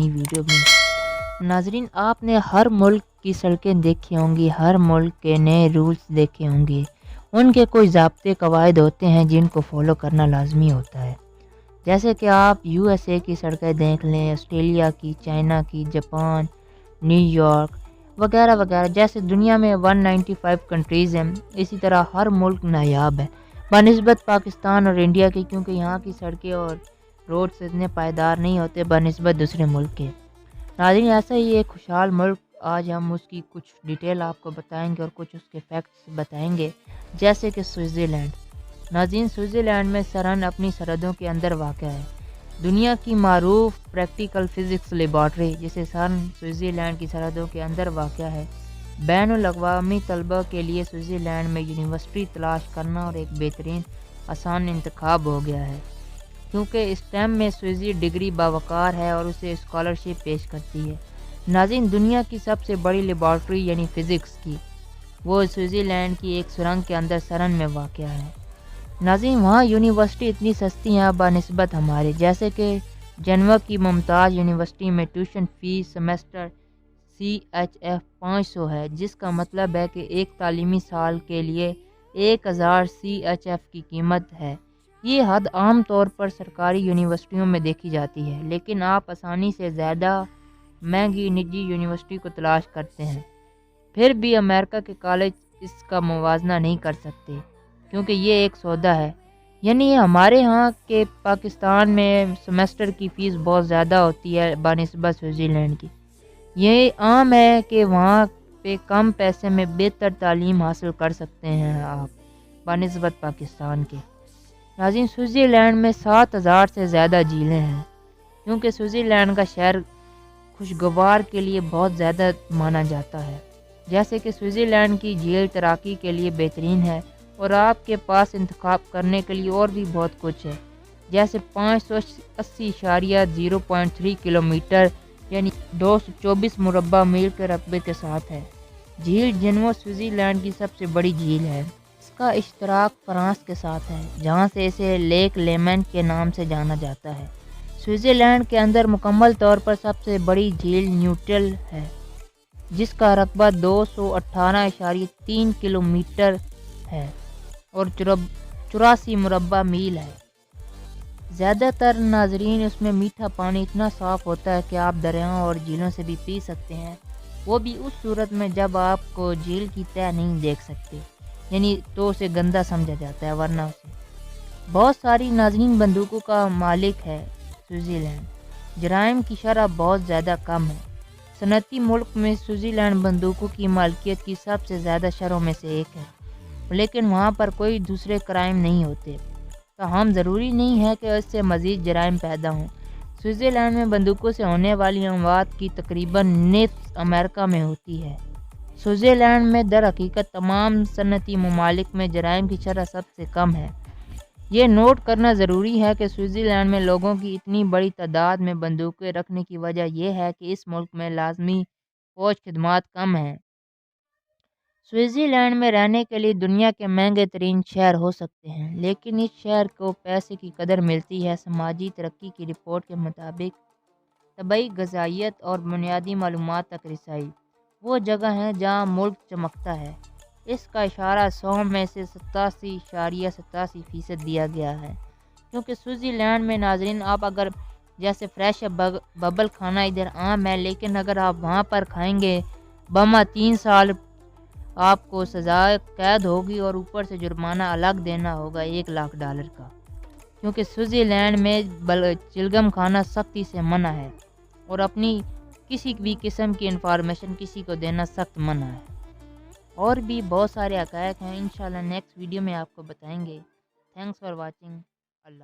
نئی ویڈیو میں۔ ناظرین، آپ نے ہر ملک کی سڑکیں دیکھی ہوں گی، ہر ملک کے نئے رولز دیکھے ہوں گے۔ ان کے کوئی ضابطے قواعد ہوتے ہیں جن کو فالو کرنا لازمی ہوتا ہے۔ جیسے کہ آپ USA کی سڑکیں دیکھ لیں، آسٹریلیا کی، چائنا کی، جاپان، نیو یارک وغیرہ وغیرہ، جیسے دنیا میں 195 کنٹریز ہیں، اسی طرح ہر ملک نایاب ہے بنسبت پاکستان اور انڈیا کی، کیونکہ یہاں کی سڑکیں اور روڈز اتنے پائیدار نہیں ہوتے بنسبت دوسرے ملک کے۔ ناظرین، ایسا ہی ایک خوشحال ملک، آج ہم اس کی کچھ ڈیٹیل آپ کو بتائیں گے اور کچھ اس کے فیکٹس بتائیں گے، جیسے کہ سوئٹزرلینڈ۔ ناظرین، سوئٹزرلینڈ میں سرحد اپنی سرحدوں کے اندر واقع ہے۔ دنیا کی معروف پریکٹیکل فزکس لیبارٹری جسے سوئٹزرلینڈ کی سرحدوں کے اندر واقع ہے، بین الاقوامی طلبہ کے لیے سوئٹزرلینڈ میں یونیورسٹی تلاش کرنا اور ایک بہترین آسان انتخاب ہو گیا ہے، کیونکہ اسٹیم میں سوئٹزر ڈگری باوقار ہے اور اسے اسکالرشپ پیش کرتی ہے۔ ناظرین، دنیا کی سب سے بڑی لیبارٹری یعنی فزکس کی، وہ سوئٹزرلینڈ کی ایک سرنگ کے اندر سرن میں واقع ہے۔ ناظرین، وہاں یونیورسٹی اتنی سستی ہیں بنسبت ہمارے، جیسے کہ جنیوا کی ممتاز یونیورسٹی میں ٹیوشن فیس سیمسٹر CHF 500 ہے، جس کا مطلب ہے کہ ایک تعلیمی سال کے لیے 1000 CHF کی قیمت ہے۔ یہ حد عام طور پر سرکاری یونیورسٹیوں میں دیکھی جاتی ہے، لیکن آپ آسانی سے زیادہ مہنگی نجی یونیورسٹی کو تلاش کرتے ہیں، پھر بھی امریکہ کے کالج اس کا موازنہ نہیں کر سکتے، کیونکہ یہ ایک سودا ہے۔ یعنی ہمارے ہاں کے پاکستان میں سیمسٹر کی فیس بہت زیادہ ہوتی ہے بنسبت سوئٹزرلینڈ کی۔ یہ عام ہے کہ وہاں پہ کم پیسے میں بہتر تعلیم حاصل کر سکتے ہیں آپ بنسبت پاکستان کے۔ ناظرین، سوئٹزرلینڈ میں 7000 سے زیادہ جھیلیں ہیں، کیونکہ سوئٹزرلینڈ کا شہر خوشگوار کے لیے بہت زیادہ مانا جاتا ہے۔ جیسے کہ سوئٹزرلینڈ کی جھیل تیراکی کے لیے بہترین ہے، اور آپ کے پاس انتخاب کرنے کے لیے اور بھی بہت کچھ ہے، جیسے 580.03 کلومیٹر یعنی 224 مربع میل کے رقبے کے ساتھ ہے۔ جھیل جنیوا سوئٹزرلینڈ کی سب سے بڑی جھیل ہے۔ اس کا اشتراک فرانس کے ساتھ ہے، جہاں سے اسے لیک لیمن کے نام سے جانا جاتا ہے۔ سوئٹزرلینڈ کے اندر مکمل طور پر سب سے بڑی جھیل نیوٹل ہے، جس کا رقبہ 218.3 کلومیٹر ہے اور 84 مربع میل ہے۔ زیادہ تر ناظرین، اس میں میٹھا پانی اتنا صاف ہوتا ہے کہ آپ دریاؤں اور جھیلوں سے بھی پی سکتے ہیں، وہ بھی اس صورت میں جب آپ کو جھیل کی تہہ نہیں دیکھ سکتے، یعنی تو اسے گندا سمجھا جاتا ہے، ورنہ اسے بہت ساری ناظرین بندوقوں کا مالک ہے۔ سوئٹزرلینڈ جرائم کی شرح بہت زیادہ کم ہے۔ صنعتی ملک میں سوئٹزرلینڈ بندوقوں کی مالکیت کی سب سے زیادہ شرحوں میں سے ایک ہے، لیکن وہاں پر کوئی دوسرے کرائم نہیں ہوتے، تاہم ضروری نہیں ہے کہ اس سے مزید جرائم پیدا ہوں۔ سوئٹزرلینڈ میں بندوقوں سے ہونے والی اموات کی تقریباً نصف امریکہ میں ہوتی ہے۔ سوئٹزرلینڈ میں در حقیقت تمام صنعتی ممالک میں جرائم کی شرح سب سے کم ہے۔ یہ نوٹ کرنا ضروری ہے کہ سوئٹزرلینڈ میں لوگوں کی اتنی بڑی تعداد میں بندوقیں رکھنے کی وجہ یہ ہے کہ اس ملک میں لازمی فوج خدمات کم ہیں۔ سوئٹزرلینڈ میں رہنے کے لیے دنیا کے مہنگے ترین شہر ہو سکتے ہیں، لیکن اس شہر کو پیسے کی قدر ملتی ہے۔ سماجی ترقی کی رپورٹ کے مطابق طبی غذائیت اور بنیادی معلومات تک رسائی وہ جگہ ہے جہاں ملک چمکتا ہے۔ اس کا اشارہ 100 میں سے 87.87% دیا گیا ہے، کیونکہ سوئٹزرلینڈ میں ناظرین، آپ اگر جیسے فریش ببل کھانا ادھر عام ہے، لیکن اگر آپ وہاں پر کھائیں گے بما 3 سال آپ کو سزائے قید ہوگی اور اوپر سے جرمانہ الگ دینا ہوگا $100,000 کا، کیونکہ سوئٹزرلینڈ میں چلگم کھانا سختی سے منع ہے اور اپنی کسی بھی قسم کی انفارمیشن کسی کو دینا سخت منع ہے۔ اور بھی بہت سارے حقائق ہیں، انشاءاللہ نیکسٹ ویڈیو میں آپ کو بتائیں گے۔ Thanks for watching. اللہ